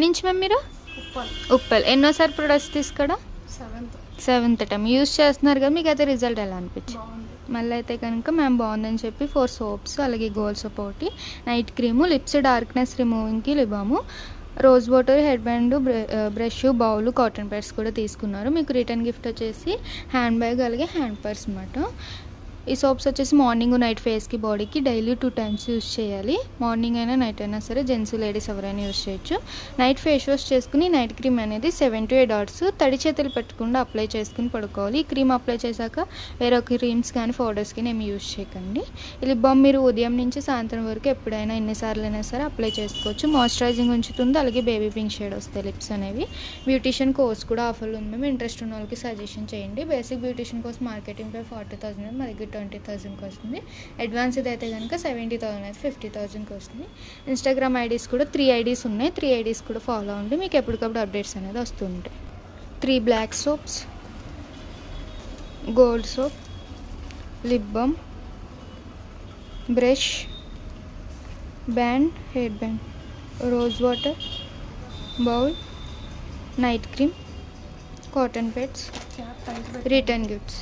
నుంచి మ్యామ్ మీరు ఉప్పల్ ఎన్నోసారి ప్రొడక్ట్స్ తీసుకోవడం? సెవెంత్ టైం యూస్ చేస్తున్నారు కదా, మీకు అయితే రిజల్ట్ ఎలా అనిపించింది? మళ్ళీ అయితే కనుక మేము బాగుందని చెప్పి 4 సోప్స్, అలాగే గోల్డ్ సోప్ ఒకటి, నైట్ క్రీము, లిప్స్ డార్క్నెస్ రిమూవింగ్కి lip balm, rose water, head band, brush, bowl, cotton pads కూడా తీసుకున్నారు. మీకు రిటర్న్ గిఫ్ట్ వచ్చేసి హ్యాండ్ బ్యాగ్ అలాగే హ్యాండ్ పర్స్ అన్నమాట. ఈ సోప్స్ వచ్చేసి మార్నింగ్ నైట్ ఫేస్కి బాడీకి డైలీ 2 టైమ్స్ యూస్ చేయాలి. మార్నింగ్ అయినా నైట్ అయినా సరే, జెంట్స్ లేడీస్ ఎవరైనా యూస్ చేయొచ్చు. నైట్ ఫేస్ వాష్ చేసుకుని నైట్ క్రీమ్ అనేది 7 to 8 hours తడి చేతులు పెట్టకుండా అప్లై చేసుకుని పడుకోవాలి. ఈ క్రీమ్ అప్లై చేశాక వేరే క్రీమ్స్ కానీ పౌడర్స్ కానీ ఏమి యూస్ చేయకండి. ఈ లిప్ బామ్ మీరు ఉదయం నుంచి సాయంత్రం వరకు ఎప్పుడైనా ఎన్నిసార్లు అయినా సరే అప్లై చేసుకోవచ్చు. మాయిశ్చరైజింగ్ ఉంచుతుంది, అలాగే బేబీ పింక్ షేడ్ వస్తాయి లిప్స్ అనేవి. బ్యూటిషియన్ కోర్స్ కూడా ఆఫర్లు ఉంది. మేము ఇంట్రెస్ట్ ఉన్న వాళ్ళకి సజెషన్ చేయండి. బేసిక్ బ్యూటిషియన్ కోర్స్ మార్కెటింగ్ పై 40,000 మా దగ్గర 20,000కి వస్తుంది. అడ్వాన్స్ ఇది అయితే కనుక 70,000 అయితే 50,000కి వస్తుంది. ఇన్స్టాగ్రామ్ ఐడీస్ కూడా 3 ఐడీస్ ఉన్నాయి. 3 ఐడీస్ కూడా ఫాలో అవ్వండి, మీకు ఎప్పటికప్పుడు అప్డేట్స్ అనేది వస్తుంటాయి. 3 black soaps, gold soap, lip balm, brush, band, head band, rose water, bowl, night cream, cotton pads, return gifts.